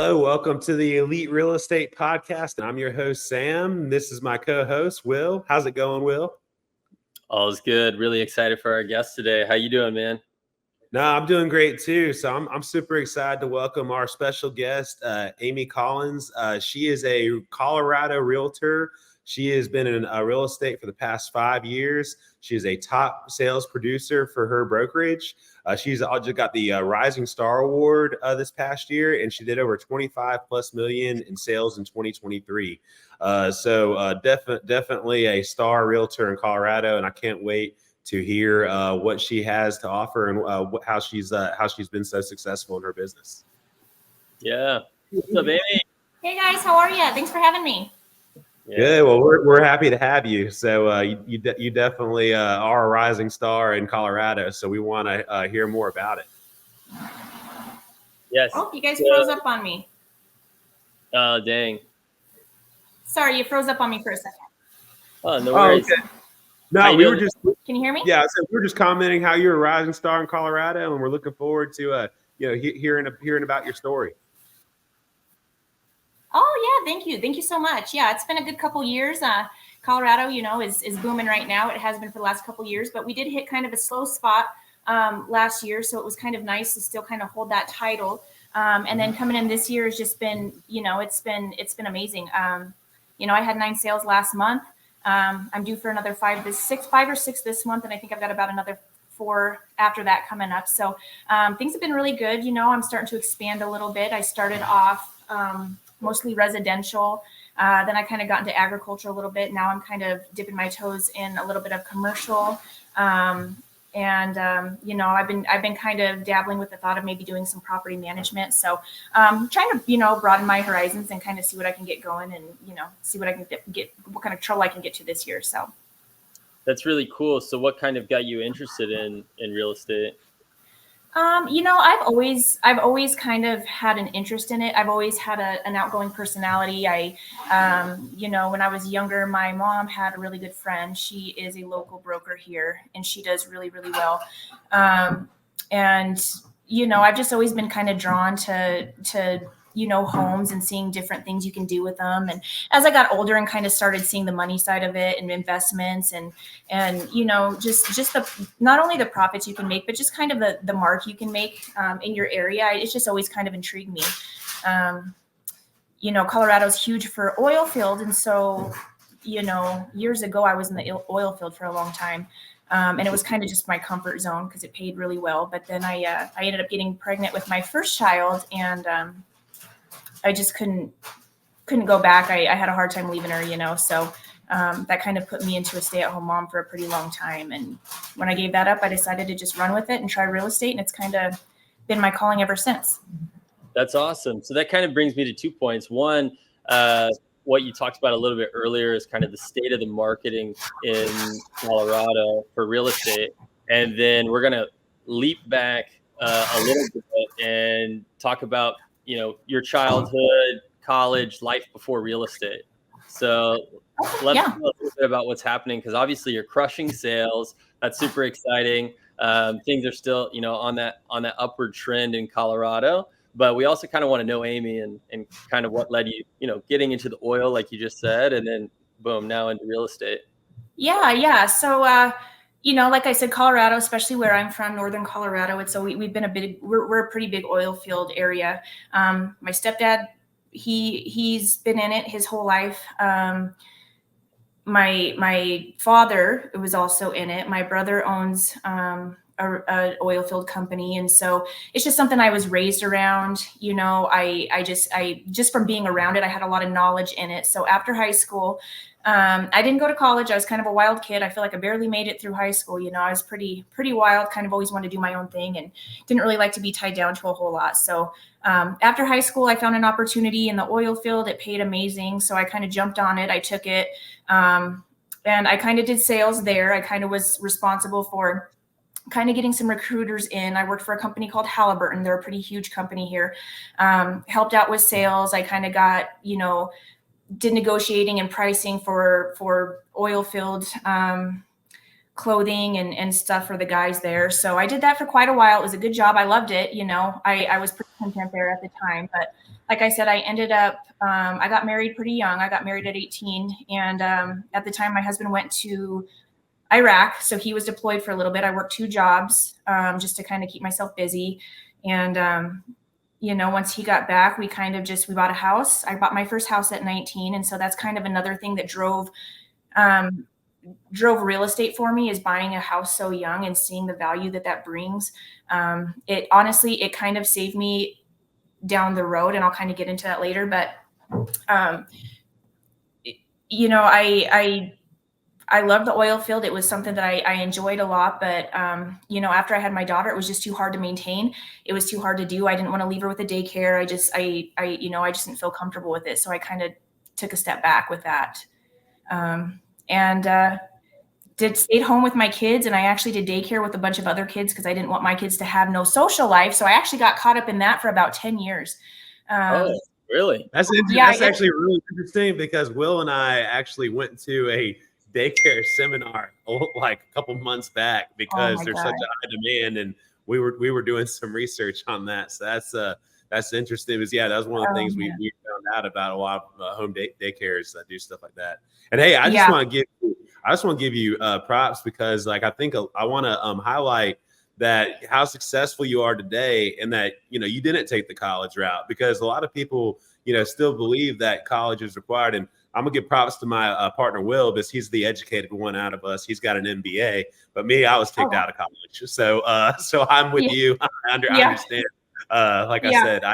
Hello, welcome to the Elite Real Estate Podcast. I'm your host, Sam. This is my co-host, Will. How's it going, Will? All's good. Really excited for our guest today. How you doing, man? No, I'm doing great too. So I'm super excited to welcome our special guest, Amy Collins. She is a Colorado realtor. She has been in real estate for the past 5 years. She is a top sales producer for her brokerage. She's just got the Rising Star Award this past year, and she did over 25 plus million in sales in 2023. Definitely a star realtor in Colorado, and I can't wait to hear what she has to offer and how she's been so successful in her business. Yeah. What's up, Amy? Hey guys, how are you? Thanks for having me. Yeah. Good. Well, we're happy to have you. So you definitely are a rising star in Colorado. So we want to hear more about it. Yes. Oh, you guys froze up on me. Oh, dang. Sorry, you froze up on me for a second. Oh, no worries. Okay. No, we were just. Can you hear me? Yeah, so we were just commenting how you're a rising star in Colorado, and we're looking forward to hearing about your story. Oh yeah, thank you so much. Yeah, it's been a good couple years. Colorado, is booming right now. It has been for the last couple years, but we did hit kind of a slow spot last year, so it was kind of nice to still kind of hold that title. And then coming in this year has just been, it's been amazing. I had 9 sales last month. I'm due for another 5 or 6 this month, and I think I've got about another 4 after that coming up. So things have been really good. I'm starting to expand a little bit. I started off mostly residential. Then I kind of got into agriculture a little bit. Now I'm kind of dipping my toes in a little bit of commercial. I've been kind of dabbling with the thought of maybe doing some property management. So trying to, broaden my horizons and kind of see what I can get going and, see what I can get, what kind of trouble I can get to this year. So that's really cool. So what kind of got you interested in real estate? I've always kind of had an interest in it. I've always had an outgoing personality. When I was younger, my mom had a really good friend. She is a local broker here, and she does really, really well. I've just always been kind of drawn to homes and seeing different things you can do with them. And as I got older and kind of started seeing the money side of it and investments and just the, not only the profits you can make, but just kind of the mark you can make in your area. It's just always kind of intrigued me. Colorado's huge for oil field. And so, years ago, I was in the oil field for a long time. And it was kind of just my comfort zone because it paid really well. But then I ended up getting pregnant with my first child, and I just couldn't go back. I had a hard time leaving her, so that kind of put me into a stay-at-home mom for a pretty long time. And when I gave that up, I decided to just run with it and try real estate. And it's kind of been my calling ever since. That's awesome. So that kind of brings me to 2 points. One, what you talked about a little bit earlier is kind of the state of the marketing in Colorado for real estate. And then we're going to leap back a little bit and talk about your childhood, college, life before real estate. So let's talk a little bit about what's happening, because obviously you're crushing sales. That's super exciting. Things are still, on that upward trend in Colorado. But we also kind of want to know Amy and kind of what led you, getting into the oil, like you just said, and then boom, now into real estate. Yeah. So, like I said, Colorado, especially where I'm from, Northern Colorado, we've been we're a pretty big oil field area. My stepdad, he's been in it his whole life. My father was also in it. My brother owns a oil field company, and so it's just something I was raised around. I just from being around it, I had a lot of knowledge in it. So after high school, I didn't go to college. I was kind of a wild kid. I feel like I barely made it through high school. I was pretty wild, kind of always wanted to do my own thing and didn't really like to be tied down to a whole lot. So after high school, I found an opportunity in the oil field. It paid amazing. So I kind of jumped on it. I took it. And I kind of did sales there. I kind of was responsible for kind of getting some recruiters in. I worked for a company called Halliburton. They're a pretty huge company here. Helped out with sales. I kind of got, did negotiating and pricing for oil field clothing and stuff for the guys there. So I did that for quite a while. It was a good job. I loved it. I was pretty content there at the time. But like I said, I ended up, I got married pretty young. I got married at 18. And at the time, my husband went to Iraq. So he was deployed for a little bit. I worked 2 jobs just to kind of keep myself busy. And, once he got back, we bought a house. I bought my first house at 19. And so that's kind of another thing that drove real estate for me, is buying a house so young and seeing the value that brings. It honestly, it kind of saved me down the road, and I'll kind of get into that later. But, I love the oil field. It was something that I enjoyed a lot, but, after I had my daughter, it was just too hard to maintain. It was too hard to do. I didn't want to leave her with the daycare. I just didn't feel comfortable with it. So I kind of took a step back with that. Stayed home with my kids, and I actually did daycare with a bunch of other kids because I didn't want my kids to have no social life. So I actually got caught up in that for about 10 years. Oh, really? That's actually really interesting, because Will and I actually went to a daycare seminar like a couple months back, because there's such a high demand, and we were doing some research on that. So that's interesting. That was one of the things we found out about a lot of home daycares that do stuff like that. And hey, I just want to give you props, because like I think I want to highlight that how successful you are today, and that you didn't take the college route, because a lot of people still believe that college is required. And I'm gonna give props to my partner Will, because he's the educated one out of us. He's got an MBA, but me, I was kicked out of college. So I'm with you. I understand. Like I said, I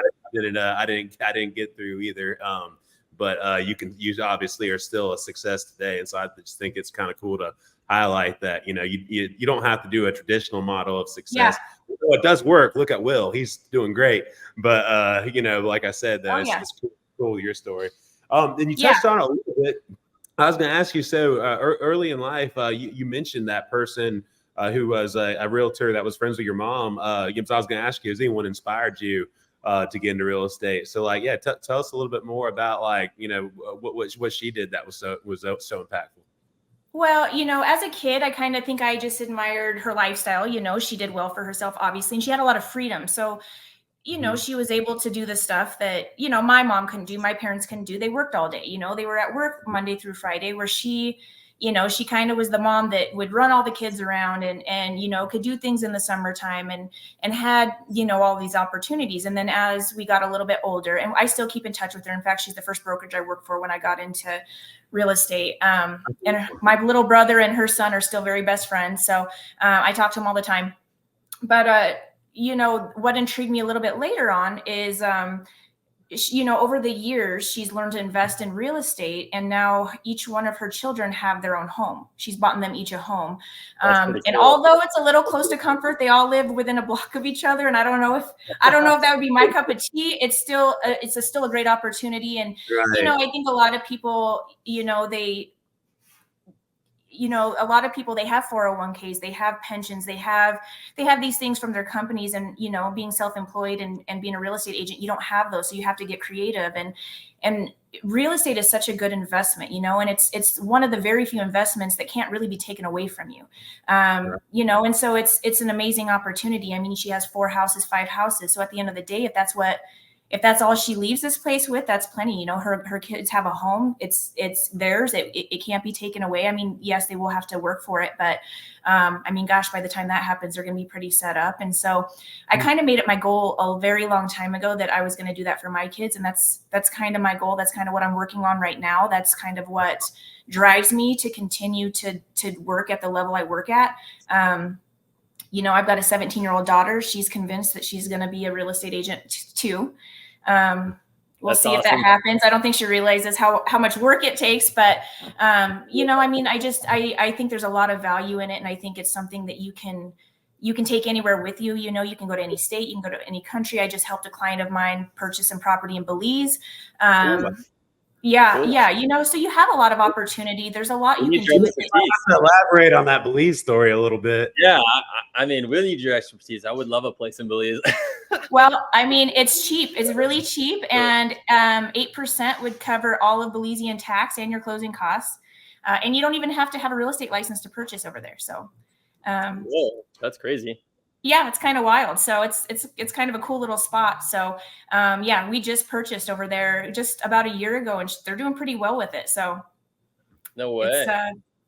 didn't get through either. But you obviously are still a success today, and so I just think it's kind of cool to highlight that you don't have to do a traditional model of success. It does work. Look at Will; he's doing great. But like I said, though, it's cool your story. And you touched on it a little bit. I was going to ask you. So early in life, you mentioned that person who was a realtor that was friends with your mom. So I was going to ask you, has anyone inspired you to get into real estate? So tell us a little bit more about what she did that was so impactful. Well, as a kid, I kind of think I just admired her lifestyle. She did well for herself, obviously, and she had a lot of freedom. So, she was able to do the stuff that, my mom couldn't do, my parents couldn't do. They worked all day, they were at work Monday through Friday, where she kind of was the mom that would run all the kids around and could do things in the summertime and had, all these opportunities. And then as we got a little bit older, and I still keep in touch with her. In fact, she's the first brokerage I worked for when I got into real estate. And my little brother and her son are still very best friends. So I talk to them all the time. But, what intrigued me a little bit later on is, over the years, she's learned to invest in real estate, and now each one of her children have their own home. She's bought them each a home. And although it's a little close to comfort, they all live within a block of each other. And I don't know if that would be my cup of tea. It's still a great opportunity. And, I think a lot of people, a lot of people, they have 401ks, they have pensions, they have these things from their companies, and, being self-employed and being a real estate agent, you don't have those. So you have to get creative, and real estate is such a good investment, and it's one of the very few investments that can't really be taken away from you. And so it's an amazing opportunity. I mean, she has 5 houses. So at the end of the day, if that's all she leaves this place with, that's plenty. Her kids have a home. It's theirs. It can't be taken away. I mean, yes, they will have to work for it, but by the time that happens, they're going to be pretty set up. And so I kind of made it my goal a very long time ago that I was going to do that for my kids. And that's kind of my goal. That's kind of what I'm working on right now. That's kind of what drives me to continue to work at the level I work at. I've got a 17-year-old daughter. She's convinced that she's going to be a real estate agent too. We'll see if that happens. I don't think she realizes how much work it takes, but I think there's a lot of value in it. And I think it's something that you can take anywhere with you. You can go to any state, you can go to any country. I just helped a client of mine purchase some property in Belize. Yeah. So you have a lot of opportunity. There's a lot you can do. Elaborate on that Belize story a little bit. Yeah. I mean, we need your expertise. I would love a place in Belize. Well, I mean, it's cheap. It's really cheap. And 8% would cover all of Belizean tax and your closing costs. And you don't even have to have a real estate license to purchase over there. So, Whoa, that's crazy. yeah, it's kind of wild. So it's kind of a cool little spot. So yeah, we just purchased over there just about a year ago, and they're doing pretty well with it. So No way. it's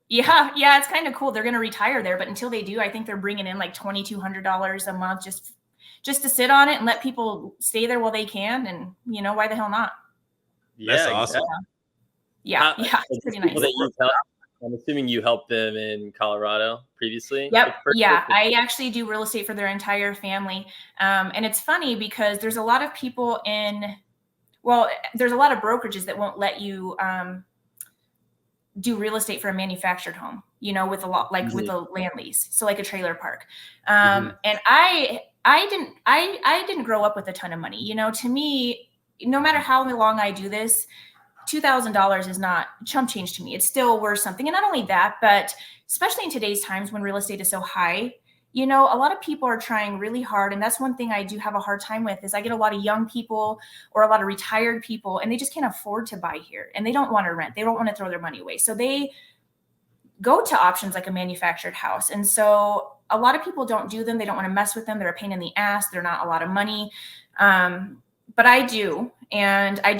yeah, it's kind of cool. They're going to retire there, but until they do, I think they're bringing in like $2,200 a month just to sit on it and let people stay there while they can. And why the hell not? Yeah, That's awesome. Yeah, it's pretty nice. I'm assuming you helped them in Colorado previously. Yep. Yeah. I actually do real estate for their entire family. And it's funny because there's a lot of people there's a lot of brokerages that won't let you do real estate for a manufactured home, with a lot, like with a land lease. So like a trailer park. And I didn't grow up with a ton of money. To me, no matter how long I do this, $2,000 is not chump change to me. It's still worth something. And not only that, but especially in today's times when real estate is so high, a lot of people are trying really hard. And that's one thing I do have a hard time with is I get a lot of young people or a lot of retired people, and they just can't afford to buy here and they don't want to rent. They don't want to throw their money away. So they go to options like a manufactured house. And so a lot of people don't do them. They don't want to mess with them. They're a pain in the ass. They're not a lot of money. But I do. And I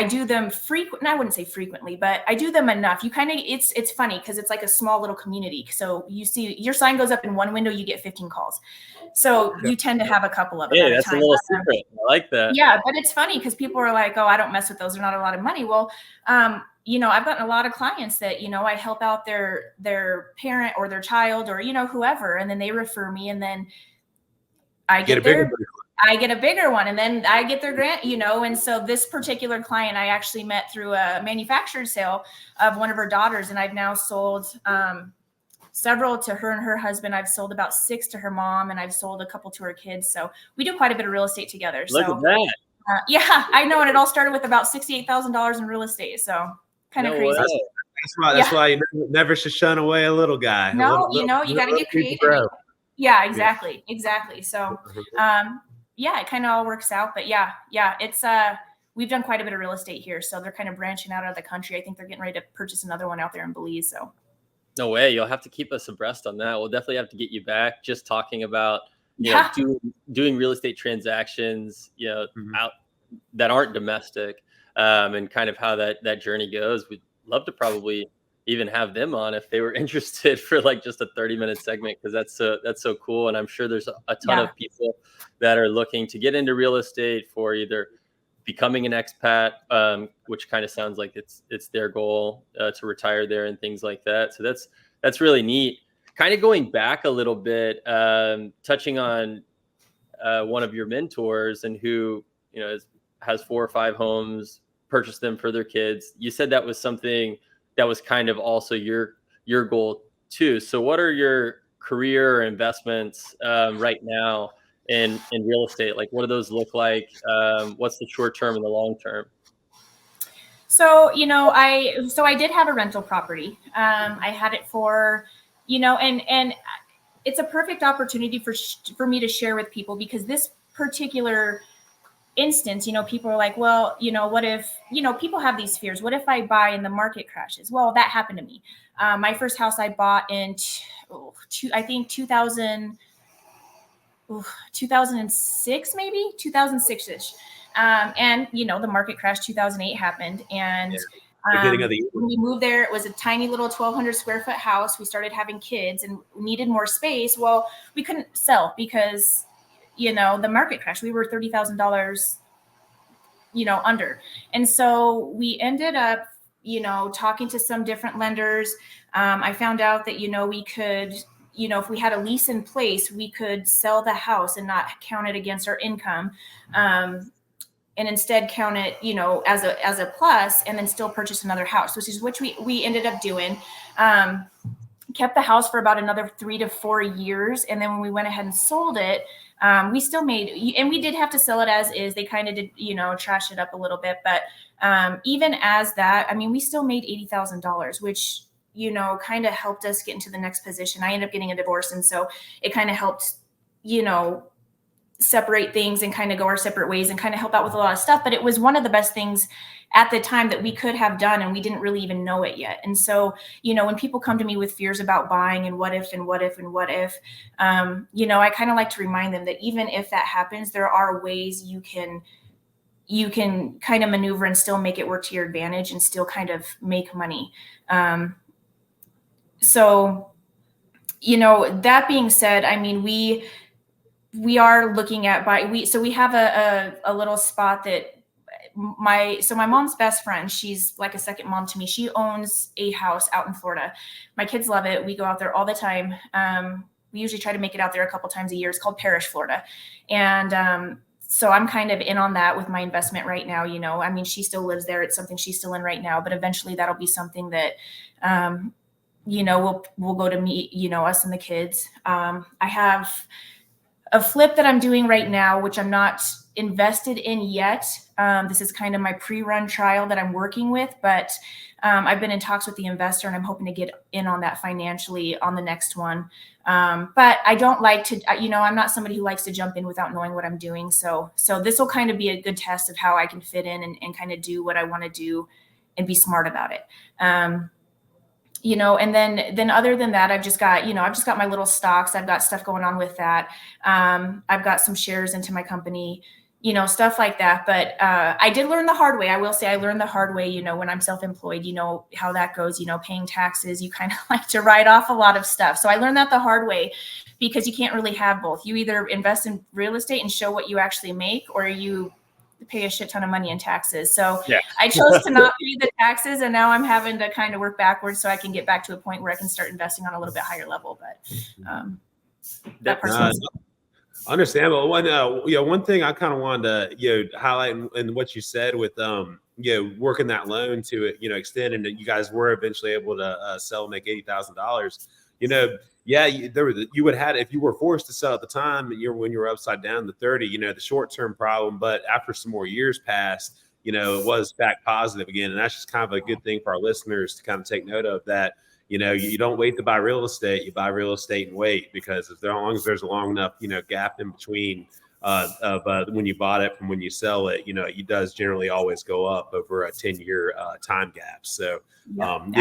do them frequently. I wouldn't say frequently, but I do them enough. It's funny because it's like a small little community. So you see your sign goes up in one window, you get 15 calls. So you tend to have a couple of them. Hey, that's a little secret. I like that. Yeah, but it's funny because people are like, oh, I don't mess with those. They're not a lot of money. Well, I've gotten a lot of clients that, I help out their parent or their child or, whoever, and then they refer me, and then I get a bigger one, and then I get their grant, and so this particular client I actually met through a manufactured sale of one of her daughters, and I've now sold several to her and her husband. I've sold about 6 to her mom, and I've sold a couple to her kids. So we do quite a bit of real estate together. Look at that. Yeah, I know. And it all started with about $68,000 in real estate. So kind of crazy. That's why you never should shun away a little guy. No, you got to get creative. Yeah, exactly. So, yeah, it kind of all works out, but yeah, it's, we've done quite a bit of real estate here. So they're kind of branching out of the country. I think they're getting ready to purchase another one out there in Belize. So no way. You'll have to keep us abreast on that. We'll definitely have to get you back just talking about, doing real estate transactions, out that aren't domestic, and kind of how that journey goes. We'd love to probably even have them on if they were interested for like just a 30-minute segment, because that's so cool. And I'm sure there's a ton of people that are looking to get into real estate for either becoming an expat, which kind of sounds like it's their goal to retire there and things like that. So that's really neat. Kind of going back a little bit, touching on one of your mentors and who has 4 or 5 homes, purchased them for their kids. You said that was something that was kind of also your goal too. So what are your career or investments right now in real estate? Like, what do those look like? What's the short term and the long term? So, I did have a rental property. I had it for, and it's a perfect opportunity for me to share with people, because this particular instance, people are like, well, what if, people have these fears. What if I buy and the market crashes? Well, that happened to me. My first house I bought in, I think 2006, maybe 2006-ish. And, the market crash, 2008 happened. And when we moved there, it was a tiny little 1,200 square foot house. We started having kids and needed more space. Well, we couldn't sell because the market crash. We were $30,000, under. And so we ended up, talking to some different lenders. I found out that, we could, if we had a lease in place, we could sell the house and not count it against our income. And instead count it, as a plus, and then still purchase another house, which we ended up doing. Kept the house for about another 3 to 4 years. And then when we went ahead and sold it, we still made, and we did have to sell it as is. They kind of did, trash it up a little bit. But even as that, we still made $80,000, which, kind of helped us get into the next position. I ended up getting a divorce. And so it kind of helped, separate things and kind of go our separate ways and kind of help out with a lot of stuff. But it was one of the best things at the time that we could have done, and we didn't really even know it yet. And so, when people come to me with fears about buying and what if and what if and what if, I kind of like to remind them that even if that happens, there are ways you can kind of maneuver and still make it work to your advantage and still kind of make money. So, that being said, I mean, we are looking at we have a little spot that my mom's best friend, she's like a second mom to me. She owns a house out in Florida. My kids love it. We go out there all the time. We usually try to make it out there a couple times a year. It's called Parrish, Florida. And, so I'm kind of in on that with my investment right now. I mean, she still lives there. It's something she's still in right now, but eventually that'll be something that, we'll go to meet, us and the kids. I have a flip that I'm doing right now, which I'm not invested in yet. This is kind of my pre-run trial that I'm working with, but I've been in talks with the investor and I'm hoping to get in on that financially on the next one. But I don't like to, I'm not somebody who likes to jump in without knowing what I'm doing. So this will kind of be a good test of how I can fit in and kind of do what I want to do and be smart about it. And then other than that, I've just got my little stocks. I've got stuff going on with that. I've got some shares into my company, stuff like that. But I did learn the hard way. I will say I learned the hard way, when I'm self-employed, how that goes, paying taxes, you kind of like to write off a lot of stuff. So I learned that the hard way because you can't really have both. You either invest in real estate and show what you actually make, or you pay a shit ton of money in taxes. So yeah. I chose to not pay the taxes, and now I'm having to kind of work backwards so I can get back to a point where I can start investing on a little bit higher level. But that part's understandable. One thing I kind of wanted to highlight in what you said with working that loan to extend, and that you guys were eventually able to sell and make $80,000. You would have, if you were forced to sell at the time, when you were upside down to 30, the short-term problem. But after some more years passed, it was back positive again. And that's just kind of a good thing for our listeners to kind of take note of, that, you don't wait to buy real estate, you buy real estate and wait, because as long as there's a long enough, gap in between when you bought it from when you sell it, it does generally always go up over a 10-year time gap. So, so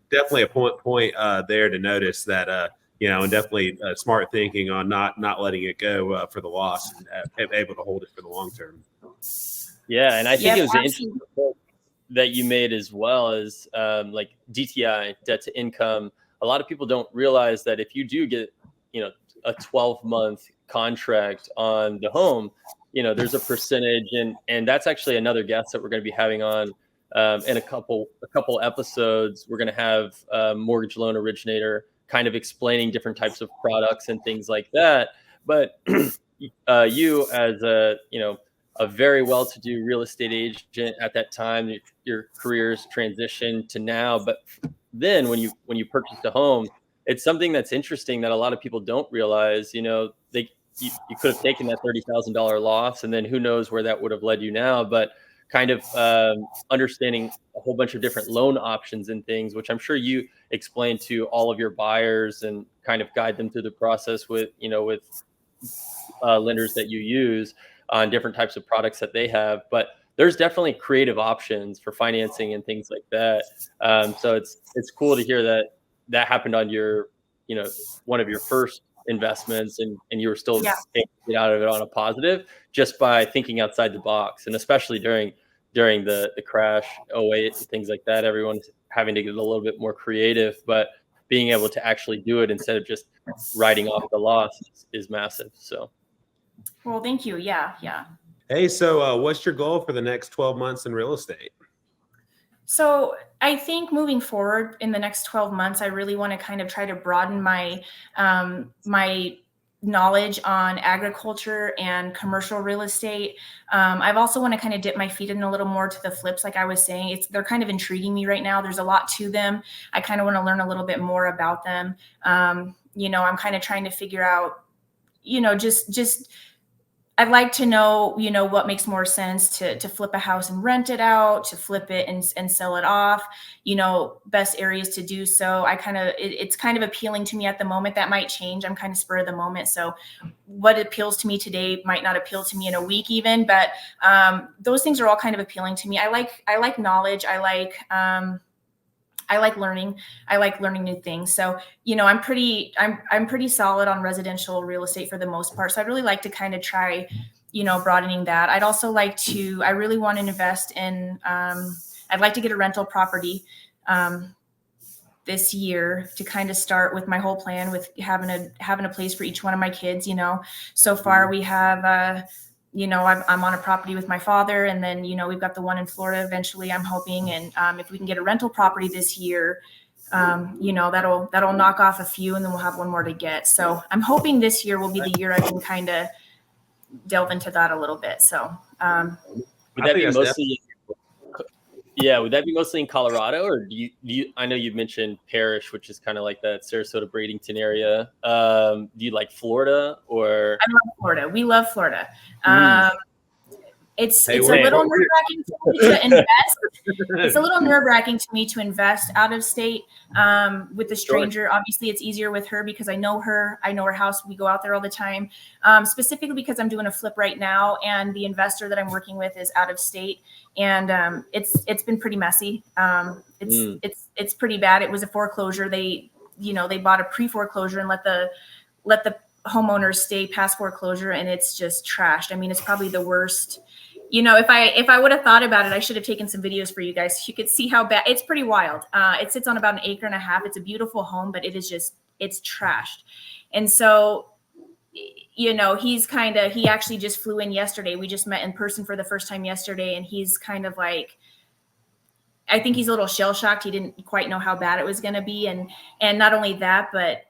definitely a point there to notice that, and definitely smart thinking on not letting it go for the loss, and able to hold it for the long term. Yeah. And I think it was an interesting point that you made, as well as like DTI, debt to income. A lot of people don't realize that if you do get, a 12-month contract on the home, there's a percentage, and that's actually another guest that we're going to be having on in a couple episodes. We're going to have a mortgage loan originator kind of explaining different types of products and things like that. But you, as a very well-to-do real estate agent at that time, your career's transitioned to now. But then when you purchased a home, it's something that's interesting that a lot of people don't realize. You could have taken that $30,000 loss, and then who knows where that would have led you now. But kind of understanding a whole bunch of different loan options and things, which I'm sure you explain to all of your buyers and kind of guide them through the process with lenders that you use on different types of products that they have. But there's definitely creative options for financing and things like that. So it's cool to hear that happened on your, one of your first investments, and you were still able to get out of it on a positive just by thinking outside the box. And especially during the crash, 08, things like that, everyone's having to get a little bit more creative, but being able to actually do it instead of just writing off the loss is massive. So. Well, thank you. Yeah. Hey, so what's your goal for the next 12 months in real estate? So I think moving forward in the next 12 months, I really want to kind of try to broaden my my knowledge on agriculture and commercial real estate. I've also want to kind of dip my feet in a little more to the flips. Like I was saying, they're kind of intriguing me right now. There's a lot to them. I kind of want to learn a little bit more about them. I'm kind of trying to figure out, just I'd like to know, what makes more sense to flip a house and rent it out, to flip it and sell it off, best areas to do so. It's kind of appealing to me at the moment. That might change. I'm kind of spur of the moment. So what appeals to me today might not appeal to me in a week even, but those things are all kind of appealing to me. I like knowledge. I like learning. I like learning new things. So, I'm pretty solid on residential real estate for the most part. So I'd really like to kind of try, broadening that. I really want to invest in, I'd like to get a rental property this year to kind of start with my whole plan with having a place for each one of my kids. So far we have, I'm on a property with my father, and then, we've got the one in Florida eventually, I'm hoping. And if we can get a rental property this year, that'll knock off a few, and then we'll have one more to get. So I'm hoping this year will be the year I can kind of delve into that a little bit. So would that be mostly? Yeah, would that be mostly in Colorado, or do you? I know you've mentioned Parrish, which is kind of like that Sarasota, Bradenton area. Do you like Florida, or? I love Florida. We love Florida. It's a little nerve-wracking to me to invest. It's a little nerve-wracking to me to invest out of state with a stranger. Sure. Obviously, it's easier with her because I know her. I know her house. We go out there all the time. Specifically because I'm doing a flip right now, and the investor that I'm working with is out of state, and it's been pretty messy. It's pretty bad. It was a foreclosure. They bought a pre-foreclosure and let the homeowners stay past foreclosure, and it's just trashed. I mean, it's probably the worst. If I would have thought about it, I should have taken some videos for you guys. You could see how bad. It's pretty wild. It sits on about 1.5 acres. It's a beautiful home, but it's trashed. And so, he actually just flew in yesterday. We just met in person for the first time yesterday, and he's kind of like, I think he's a little shell shocked. He didn't quite know how bad it was going to be. And not only that, but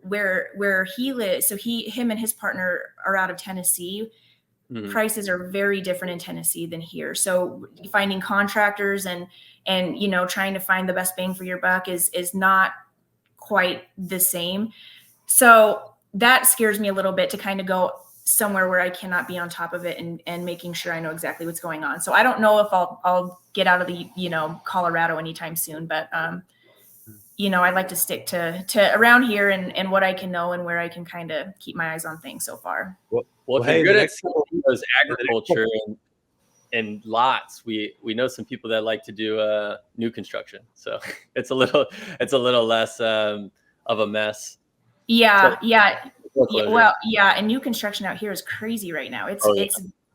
where he lives. So him and his partner are out of Tennessee. Mm-hmm. Prices are very different in Tennessee than here. So finding contractors and trying to find the best bang for your buck is not quite the same. So that scares me a little bit to kind of go somewhere where I cannot be on top of it and making sure I know exactly what's going on. So I don't know if I'll get out of the, Colorado anytime soon, but I'd like to stick to around here and what I can know and where I can kind of keep my eyes on things so far. Well, if you're good at those agriculture and lots, we know some people that like to do new construction, so it's a little less of a mess. Yeah. Well, yeah, and new construction out here is crazy right now. It's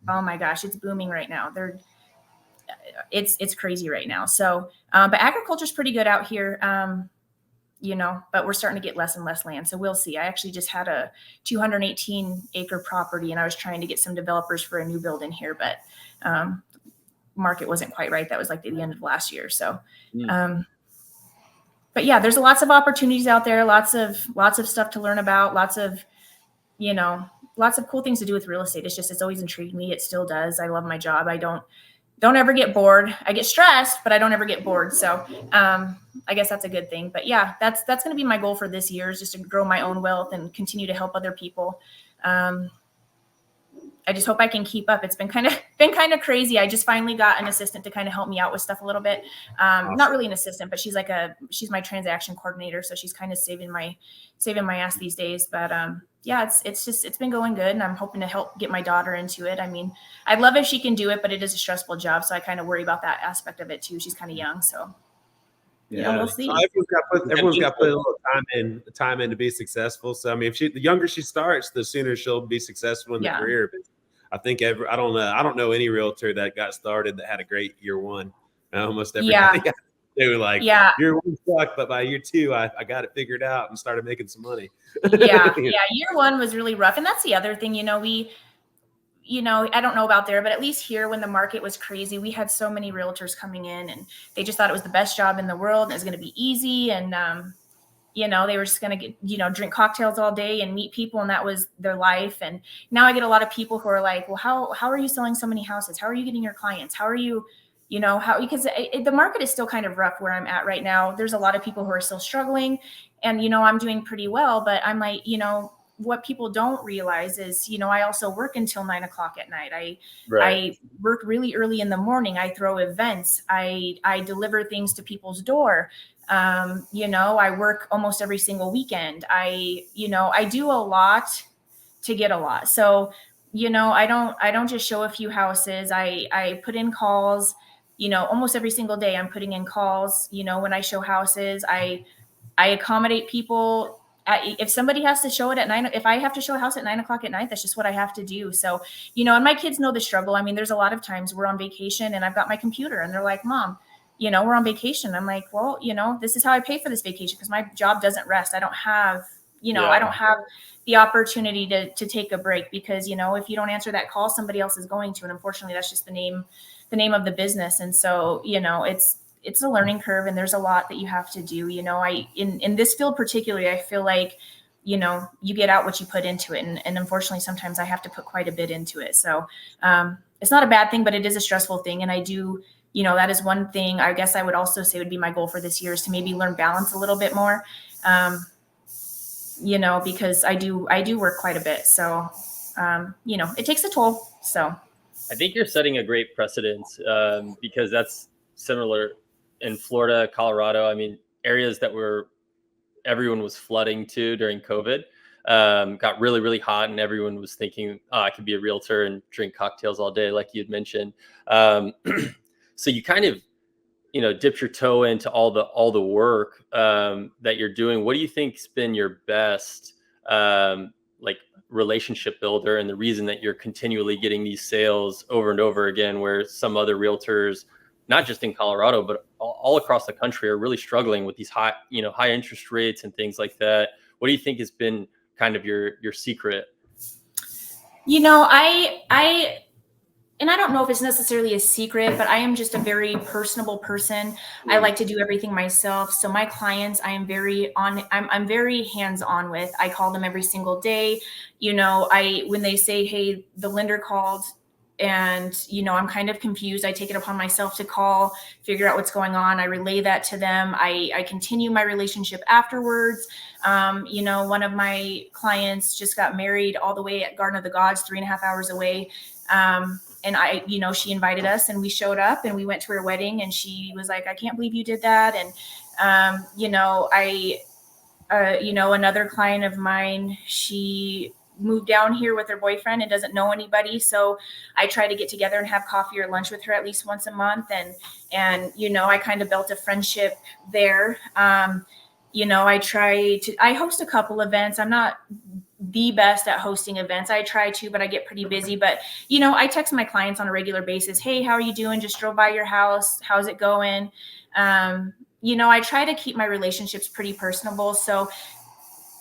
oh my gosh, it's booming right now. It's crazy right now. So, but agriculture is pretty good out here. But we're starting to get less and less land. So we'll see. I actually just had a 218 acre property, and I was trying to get some developers for a new build in here, but market wasn't quite right. That was like the end of last year. So, but yeah, there's lots of opportunities out there, lots of stuff to learn about, lots of cool things to do with real estate. It's always intrigued me. It still does. I love my job. I don't ever get bored. I get stressed, but I don't ever get bored. So I guess that's a good thing. But yeah, that's going to be my goal for this year, is just to grow my own wealth and continue to help other people. I just hope I can keep up. It's been kind of crazy. I just finally got an assistant to kind of help me out with stuff a little bit. Awesome. Not really an assistant, but she's my transaction coordinator. So she's kind of saving my ass these days. But yeah, it's been going good, and I'm hoping to help get my daughter into it. I mean, I'd love if she can do it, but it is a stressful job. So I kind of worry about that aspect of it too. She's kind of young. So yeah, we'll see. Everyone's got to put a little time in to be successful. So I mean, the younger she starts, the sooner she'll be successful in the career. But I think I don't know any realtor that got started that had a great year one. Almost everybody. Yeah. They were like, year one sucked, but by year two, I got it figured out and started making some money. Yeah. Year one was really rough, and that's the other thing. I don't know about there, but at least here, when the market was crazy, we had so many realtors coming in, and they just thought it was the best job in the world, and it was going to be easy, and they were just going to get, drink cocktails all day and meet people, and that was their life. And now I get a lot of people who are like, well, how are you selling so many houses? How are you getting your clients? How are you, because the market is still kind of rough where I'm at right now. There's a lot of people who are still struggling, and, I'm doing pretty well, but I'm like, what people don't realize is, I also work until 9 o'clock at night. Right. I work really early in the morning. I throw events. I deliver things to people's door. I work almost every single weekend. I do a lot to get a lot. So, I don't just show a few houses. I put in calls, almost every single day I'm putting in calls. When I show houses, I accommodate people. If somebody has to show it at 9, if I have to show a house at 9 o'clock at night, that's just what I have to do. So, and my kids know the struggle. I mean, there's a lot of times we're on vacation and I've got my computer and they're like, Mom, we're on vacation. I'm like, well, this is how I pay for this vacation because my job doesn't rest. I don't have, I don't have the opportunity to take a break because, if you don't answer that call, somebody else is going to. And unfortunately, that's just the name of the business. And so, it's a learning curve and there's a lot that you have to do. In this field particularly, I feel like, you get out what you put into it. And unfortunately, sometimes I have to put quite a bit into it. So it's not a bad thing, but it is a stressful thing. And I do, that is one thing I guess I would also say would be my goal for this year is to maybe learn balance a little bit more. Because I do work quite a bit. So, it takes a toll. So I think you're setting a great precedent because that's similar in Florida, Colorado. I mean, areas that everyone was flooding to during COVID got really, really hot and everyone was thinking, oh, I could be a realtor and drink cocktails all day, like you'd mentioned. So you kind of, dipped your toe into all the work that you're doing. What do you think's been your best relationship builder and the reason that you're continually getting these sales over and over again, where some other realtors, not just in Colorado, but all across the country are really struggling with these high interest rates and things like that? What do you think has been kind of your secret? I don't know if it's necessarily a secret, but I am just a very personable person. I like to do everything myself. So my clients, I'm very hands-on with. I call them every single day. When they say, hey, the lender called and, I'm kind of confused, I take it upon myself to call, figure out what's going on. I relay that to them. I continue my relationship afterwards. One of my clients just got married all the way at Garden of the Gods, 3.5 hours away. And she invited us and we showed up and we went to her wedding and she was like, I can't believe you did that. And, another client of mine, she moved down here with her boyfriend and doesn't know anybody. So I try to get together and have coffee or lunch with her at least once a month. And I kind of built a friendship there. I host a couple events. I'm not the best at hosting events. I try to, but I get pretty busy. But, I text my clients on a regular basis. Hey, how are you doing? Just drove by your house. How's it going? I try to keep my relationships pretty personable. So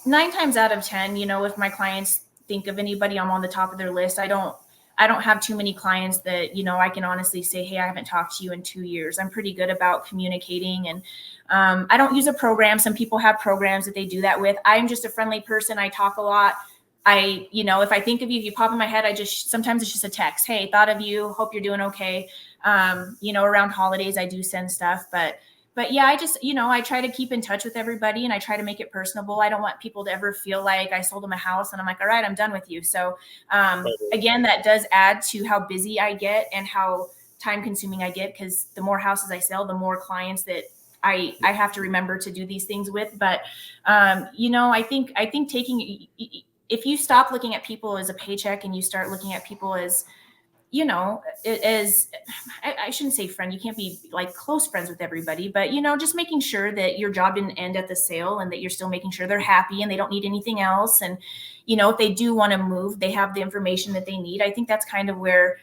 9 times out of 10, if my clients think of anybody, I'm on the top of their list. I don't have too many clients that, I can honestly say, hey, I haven't talked to you in 2 years. I'm pretty good about communicating and I don't use a program. Some people have programs that they do that with. I'm just a friendly person. I talk a lot. If I think of you, if you pop in my head, sometimes it's just a text. Hey, thought of you. Hope you're doing okay. Around holidays, I do send stuff, but yeah, I try to keep in touch with everybody and I try to make it personable. I don't want people to ever feel like I sold them a house and I'm like, all right, I'm done with you. So again, that does add to how busy I get and how time consuming I get, because the more houses I sell, the more clients that I have to remember to do these things with. But, I think if you stop looking at people as a paycheck and you start looking at people as, I shouldn't say friend, you can't be like close friends with everybody, but, just making sure that your job didn't end at the sale and that you're still making sure they're happy and they don't need anything else. And, if they do want to move, they have the information that they need. I think that's kind of where,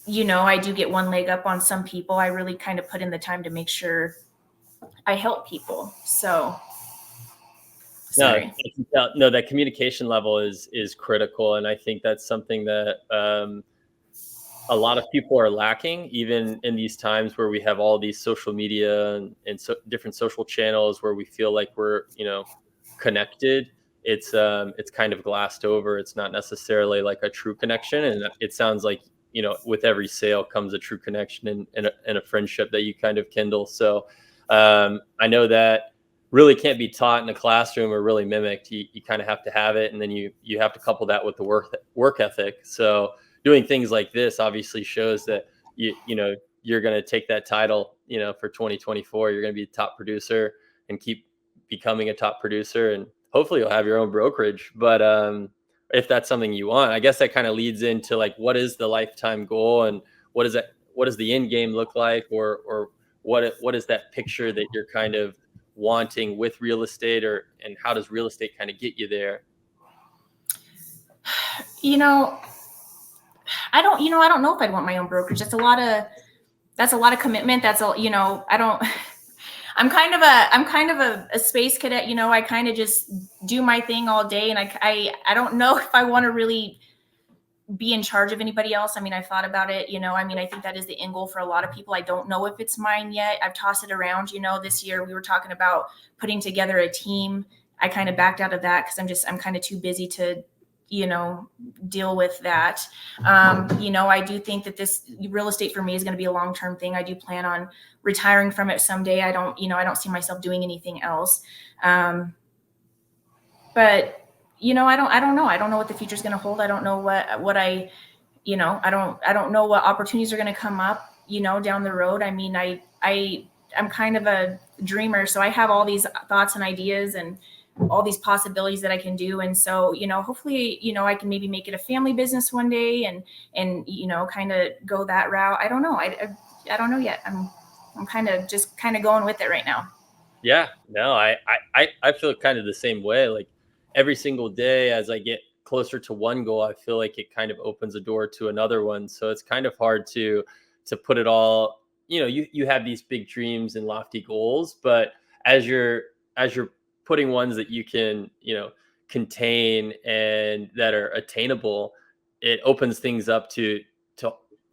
I do get one leg up on some people. I really kind of put in the time to make sure I help people. So sorry. No, that communication level is critical. And I think that's something that a lot of people are lacking, even in these times where we have all these social media and different social channels where we feel like we're, connected. It's kind of glassed over. It's not necessarily like a true connection. And it sounds like, with every sale comes a true connection and a friendship that you kind of kindle. So I know that really can't be taught in a classroom or really mimicked. You kind of have to have it, and then you have to couple that with the work ethic. So doing things like this obviously shows that you're going to take that title, for 2024. You're going to be a top producer and keep becoming a top producer, and hopefully you'll have your own brokerage. But if that's something you want, I guess that kind of leads into like, what is the lifetime goal, and what does the end game look like, or what is that picture that you're kind of wanting with real estate, and how does real estate kind of get you there? I don't know if I'd want my own brokerage. That's a lot of commitment. That's all, I'm kind of a space cadet, I kind of just do my thing all day. And I don't know if I want to really be in charge of anybody else. I mean, I've thought about it, I think that is the end goal for a lot of people. I don't know if it's mine yet. I've tossed it around, this year we were talking about putting together a team. I kind of backed out of that because I'm kind of too busy to, deal with that. I do think that this real estate for me is going to be a long-term thing. I do plan on retiring from it someday. I don't see myself doing anything else. But I don't know. I don't know what the future is going to hold. I don't know I don't know what opportunities are going to come up, down the road. I mean, I'm kind of a dreamer, so I have all these thoughts and ideas and all these possibilities that I can do. And so, hopefully, I can maybe make it a family business one day and kind of go that route. I don't know. I don't know yet. I'm kind of going with it right now. Yeah, no, I feel kind of the same way. Like every single day as I get closer to one goal, I feel like it kind of opens a door to another one. So it's kind of hard to put it all, you have these big dreams and lofty goals, but as you're putting ones that you can, contain and that are attainable, it opens things up to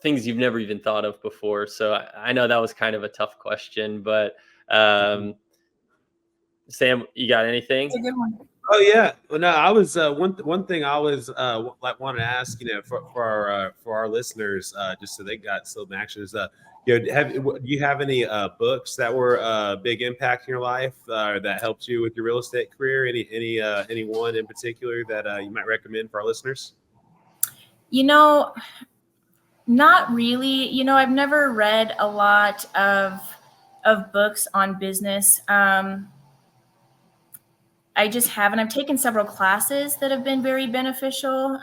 things you've never even thought of before. So I know that was kind of a tough question, but Sam, you got anything? It's a good one. Oh yeah. Well, no, I was one thing I was wanted to ask, for our listeners, just so they got some action is do you have any books that were a big impact in your life that helped you with your real estate career? Any one in particular that you might recommend for our listeners? Not really. I've never read a lot of books on business. I just haven't. I've taken several classes that have been very beneficial.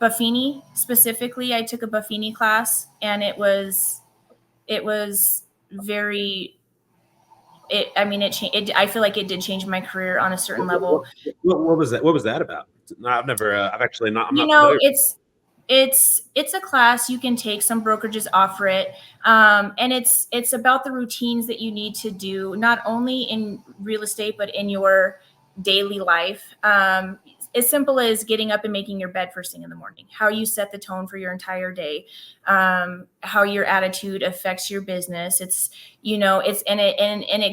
Buffini specifically, I took a Buffini class, and it was very. I feel like it did change my career on a certain level. What was that? What was that about? No, I've never. I've actually not. I'm not familiar. It's a class you can take. Some brokerages offer it. And it's about the routines that you need to do, not only in real estate, but in your daily life. As simple as getting up and making your bed first thing in the morning, how you set the tone for your entire day, how your attitude affects your business. It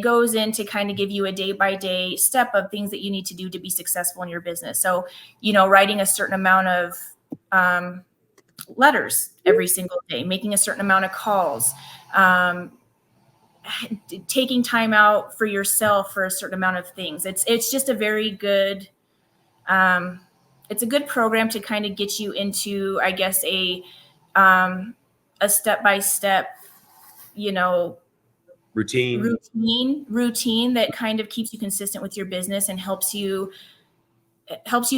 goes in to kind of give you a day by day step of things that you need to do to be successful in your business. So, writing a certain amount of, letters every single day, making a certain amount of calls, taking time out for yourself for a certain amount of things. It's just a very good, it's a good program to kind of get you into, I guess, a step-by-step, routine that kind of keeps you consistent with your business and helps you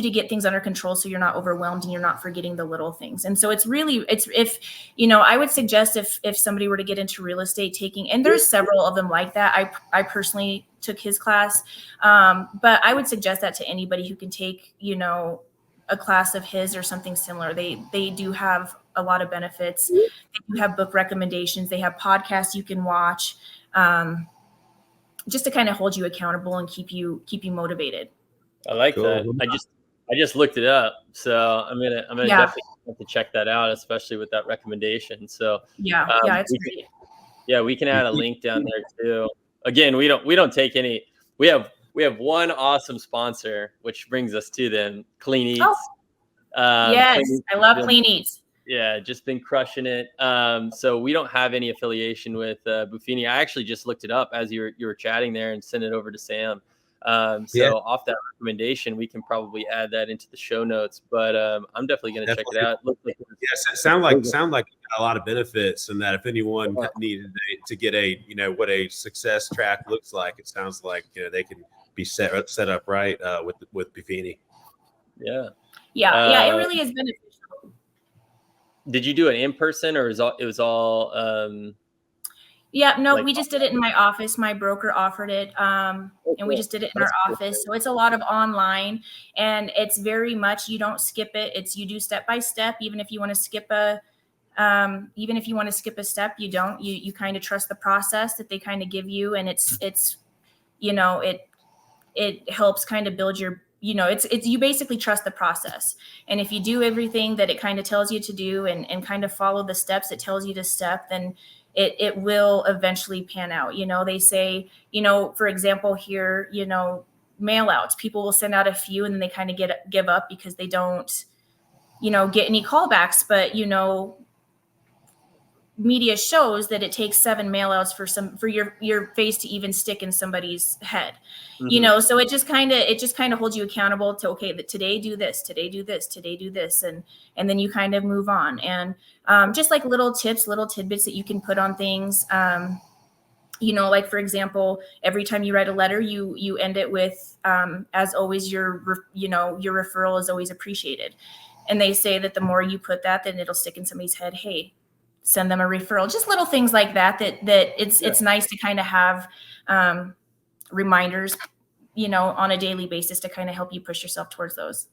to get things under control, so you're not overwhelmed and you're not forgetting the little things. And so I would suggest if somebody were to get into real estate, and there's several of them like that. I personally took his class, but I would suggest that to anybody who can take, a class of his or something similar. They do have a lot of benefits. They do have book recommendations. They have podcasts you can watch, just to kind of hold you accountable and keep you motivated. I like that. I just looked it up, so I'm gonna definitely have to check that out, especially with that recommendation. So it's great. Yeah, we can add a link down there too. Again, we don't take any. We have one awesome sponsor, which brings us to them, Clean Eats. Yes, I love Clean Eats. Yeah, just been crushing it. So we don't have any affiliation with Buffini. I actually just looked it up as you were chatting there and sent it over to Sam. Yeah, So off that recommendation, we can probably add that into the show notes. But I'm definitely going to check it definitely. out. Looks like Sound like it got a lot of benefits, and that if anyone needed to get what a success track looks like, it sounds like they can be set up right with Buffini. Yeah. Yeah, it really is beneficial. Did you do it in person, or it was all? Yeah, no, we just did it in my office. My broker offered it, and we just did it in our office. So it's a lot of online, and it's very much you don't skip it. It's you do step by step. Even if you want to skip a step, you don't. You kind of trust the process that they kind of give you, and it helps kind of build your. It's you basically trust the process. And if you do everything that it kind of tells you to do and kind of follow the steps it tells you to step, then it will eventually pan out. They say, for example, here, mail outs, people will send out a few and then they kind of give up because they don't, get any callbacks. But, media shows that it takes 7 mail outs for your face to even stick in somebody's head. Mm-hmm. So it just kind of holds you accountable to, okay, that today do this, today do this, today do this. And then you kind of move on. And just like little tips, little tidbits that you can put on things. Like for example, every time you write a letter, you end it with, as always, your referral is always appreciated. And they say that the more you put that, then it'll stick in somebody's head. Hey, send them a referral. Just little things like that it's nice to kind of have reminders, on a daily basis to kind of help you push yourself towards those.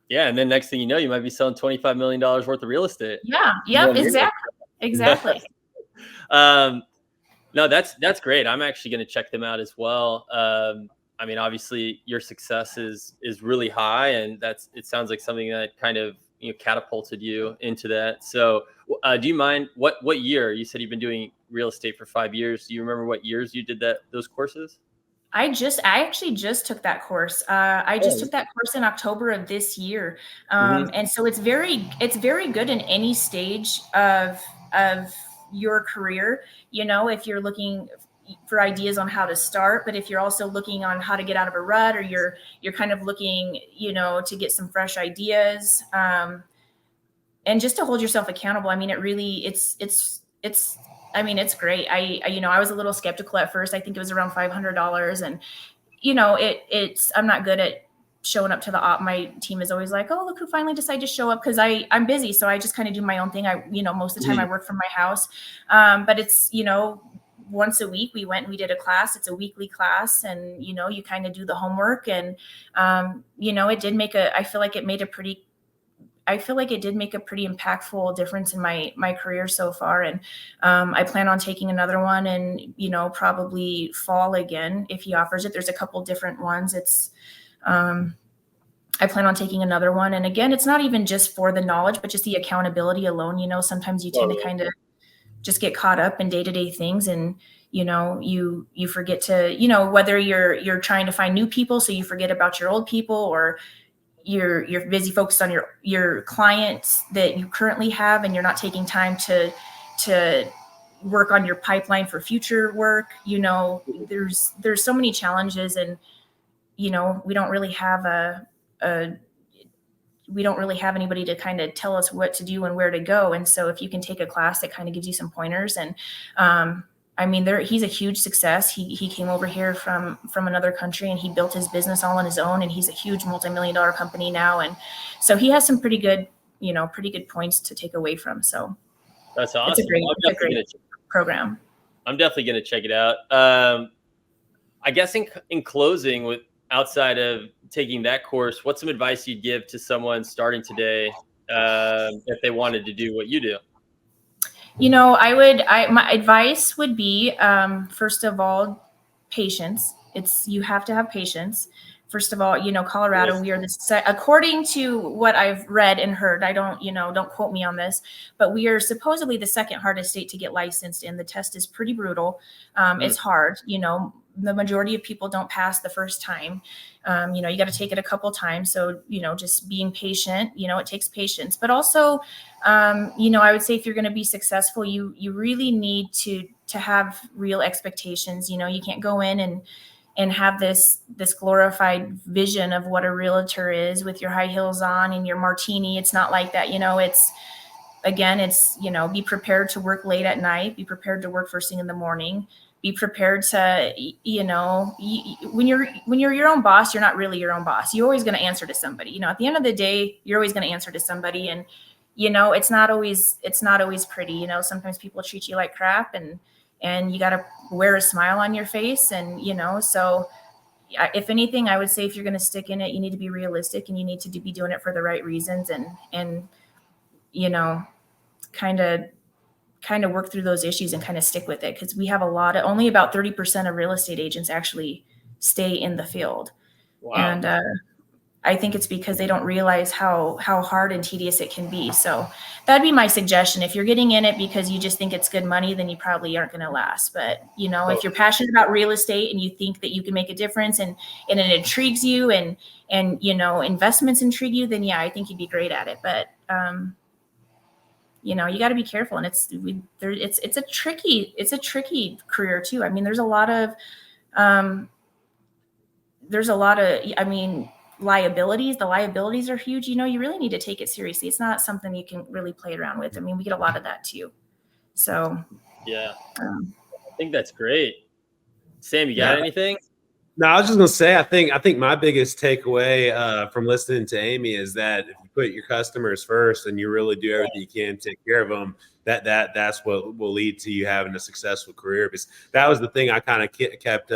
Yeah. And then next thing you know, you might be selling $25 million worth of real estate. Yeah. Yep. Exactly. No, that's great. I'm actually going to check them out as well. I mean, obviously your success is really high, and it sounds like something that kind of, catapulted you into that. So do you mind what year? You said you've been doing real estate for 5 years. Do you remember what years you did those courses? I actually just took that course. I just took that course in October of this year. And so it's very good in any stage of your career. If you're looking for ideas on how to start, but if you're also looking on how to get out of a rut, or you're kind of looking, to get some fresh ideas, and just to hold yourself accountable. I mean, it really, it's great. I was a little skeptical at first. I think it was around $500, and I'm not good at showing up to the op. My team is always like, oh, look who finally decided to show up, because I'm busy. So I just kind of do my own thing. Most of the time I work from my house. But it's, once a week we went and we did a class. It's a weekly class, and you kind of do the homework, and it did make I feel like it did make a pretty impactful difference in my career so far. And I plan on taking another one, and probably fall again if he offers it. There's a couple different ones. It's I plan on taking another one, and again, it's not even just for the knowledge, but just the accountability alone. Sometimes you tend to kind of just get caught up in day-to-day things, and you forget to, whether you're trying to find new people, so you forget about your old people, or you're busy focused on your clients that you currently have, and you're not taking time to work on your pipeline for future work. There's so many challenges, and we don't really have anybody to kind of tell us what to do and where to go. And so if you can take a class that kind of gives you some pointers, and he's a huge success. He came over here from another country, and he built his business all on his own, and he's a huge multi-million-dollar company now. And so he has some pretty good points to take away from. So that's awesome. It's a great program. I'm definitely going to check it out. I guess in closing, outside of taking that course, what's some advice you'd give to someone starting today if they wanted to do what you do? My advice would be, first of all, patience. You have to have patience. First of all, Colorado, we are according to what I've read and heard, don't quote me on this, but we are supposedly the second hardest state to get licensed in. The test is pretty brutal. It's hard. the majority of people don't pass the first time. You know, you got to take it a couple times. So, you know, just being patient, you know, it takes patience, but also, you know, I would say if you're going to be successful, you really need to have real expectations. You know, you can't go in and have this glorified vision of what a realtor is with your high heels on and your martini. It's not like that. You know, it's, you know, be prepared to work late at night, be prepared to work first thing in the morning, be prepared to, you know, when you're your own boss, you're not really your own boss. You're always going to answer to somebody. You know, at the end of the day, you're always going to answer to somebody. And, you know, it's not always pretty. You know, sometimes people treat you like crap, and you got to wear a smile on your face. And, you know, so if anything, I would say if you're going to stick in it, you need to be realistic, and you need to be doing it for the right reasons, and, you know, kind of work through those issues and kind of stick with it. Cause we have only about 30% of real estate agents actually stay in the field. Wow. And, I think it's because they don't realize how hard and tedious it can be. So that'd be my suggestion. If you're getting in it because you just think it's good money, then you probably aren't going to last. But, you know, if you're passionate about real estate and you think that you can make a difference, and it intrigues you, and, you know, investments intrigue you, then yeah, I think you'd be great at it. But, you know, you got to be careful, and it's a tricky career too. I mean, there's a lot of, I mean, liabilities. The liabilities are huge. You know, you really need to take it seriously. It's not something you can really play around with. I mean, we get a lot of that too. So yeah, I think that's great. Sam, you got anything? No, I was just gonna say, I think my biggest takeaway from listening to Amy is that if you put your customers first and you really do everything you can to take care of them, that's what will lead to you having a successful career. Because that was the thing I kind of kept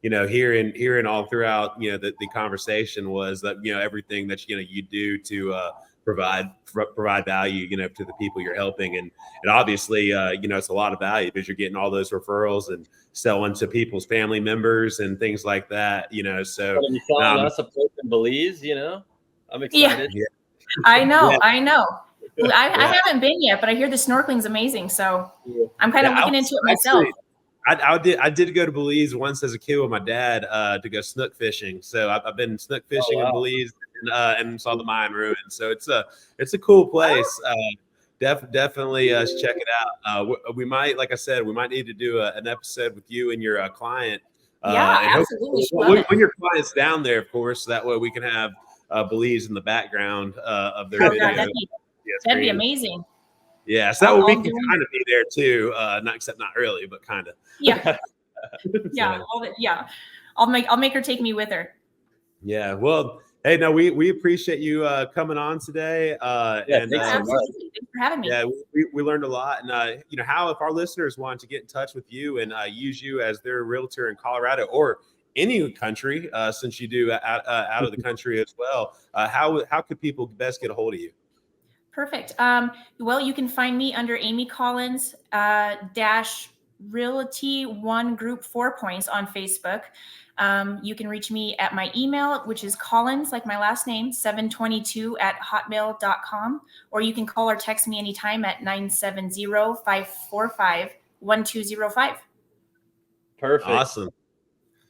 you know, hearing all throughout, you know, the conversation was that, you know, everything that, you know, you do to provide value, you know, to the people you're helping. And obviously, you know, it's a lot of value because you're getting all those referrals and selling to people's family members and things like that, you know. So you selling us a place in Belize, you know, I'm excited. Yeah. I know. I haven't been yet, but I hear the snorkeling's amazing. So I'm kind of looking into it myself. I did go to Belize once as a kid with my dad to go snook fishing. So I've been snook fishing in Belize and saw the Mayan ruins. So it's a cool place. Definitely check it out. We might, like I said, we might need to do an episode with you and your client. Yeah, absolutely. When your client's down there, of course, that way we can have Belize in the background of their video. That'd be amazing. Yeah, so that way we can kind of be there too. Not really, but kind of. Yeah. Yeah. I'll make her take me with her. Yeah. Well, hey, no, we appreciate you coming on today. Thanks for having me. Yeah, we learned a lot. And you know, how if our listeners want to get in touch with you and use you as their realtor in Colorado or any country, since you do out of the country as well, how could people best get a hold of you? Perfect. Well, you can find me under Amy Collins Realty 1 Group 4 Points on Facebook. You can reach me at my email, which is Collins, like my last name, 722@hotmail.com, or you can call or text me anytime at 970-545-1205. Perfect. Awesome.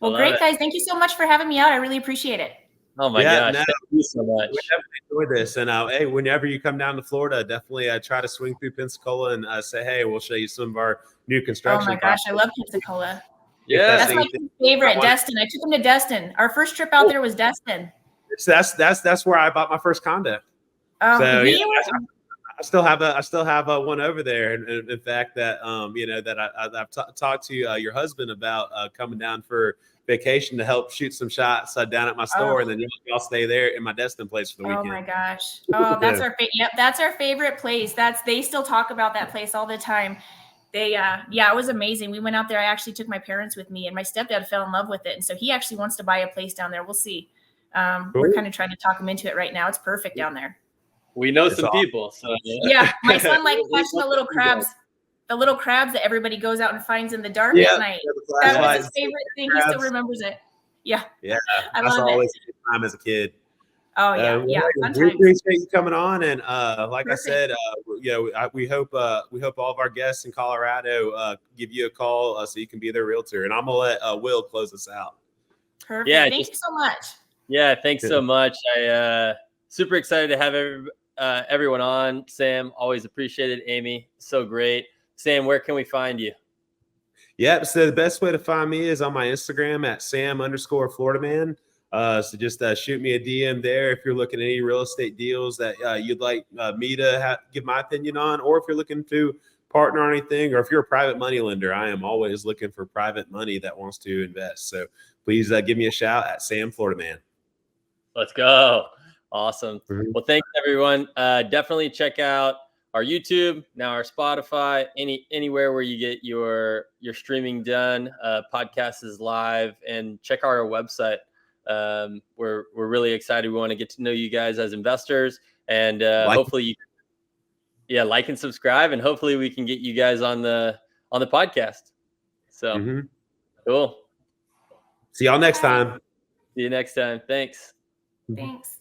Well, great, guys. Thank you so much for having me out. I really appreciate it. Oh my gosh. Thank you so much. We definitely enjoy this. And hey, whenever you come down to Florida, definitely try to swing through Pensacola and say, hey, we'll show you some of our new construction. Oh my gosh, I love Pensacola. Yeah. That's my favorite, Destin. I took him to Destin. Our first trip out there was Destin. So that's where I bought my first condo. Oh, so, really? I still have one over there. And in fact, that you know, that I've talked to your husband about coming down for vacation to help shoot some shots down at my store, and then y'all stay there in my Destin place for the weekend. Oh my gosh! Oh, that's our that's our favorite place. They still talk about that place all the time. It was amazing. We went out there. I actually took my parents with me, and my stepdad fell in love with it, and so he actually wants to buy a place down there. We'll see. We're kind of trying to talk him into it right now. It's perfect down there. We know some people. So yeah, my son likes catching the little crabs. The little crabs that everybody goes out and finds in the dark at night. That was his favorite thing. He still remembers it. Yeah. Yeah. I That's love always it. a good time as a kid. Oh yeah, Well, yeah. hey, Fun we times. appreciate you coming on, and like Perfect. I said, we hope all of our guests in Colorado give you a call so you can be their realtor. And I'm gonna let Will close us out. Perfect. Yeah, Thank you so much. Yeah, thanks so much. I super excited to have everyone on. Sam, always appreciated. Amy, so great. Sam, where can we find you? Yep. So the best way to find me is on my Instagram at Sam_FloridaMan. So just shoot me a DM there if you're looking at any real estate deals that you'd like me to give my opinion on, or if you're looking to partner on anything, or if you're a private money lender. I am always looking for private money that wants to invest. So please give me a shout at Sam_FloridaMan. Let's go. Awesome. Mhm. Well, thanks everyone. Definitely check out our YouTube, now our Spotify, anywhere where you get your streaming done. Podcast is live, and check out our website. We're really excited. We want to get to know you guys as investors, and hopefully like and subscribe, and hopefully we can get you guys on the podcast. So Cool. See y'all next time. See you next time. Thanks. Thanks.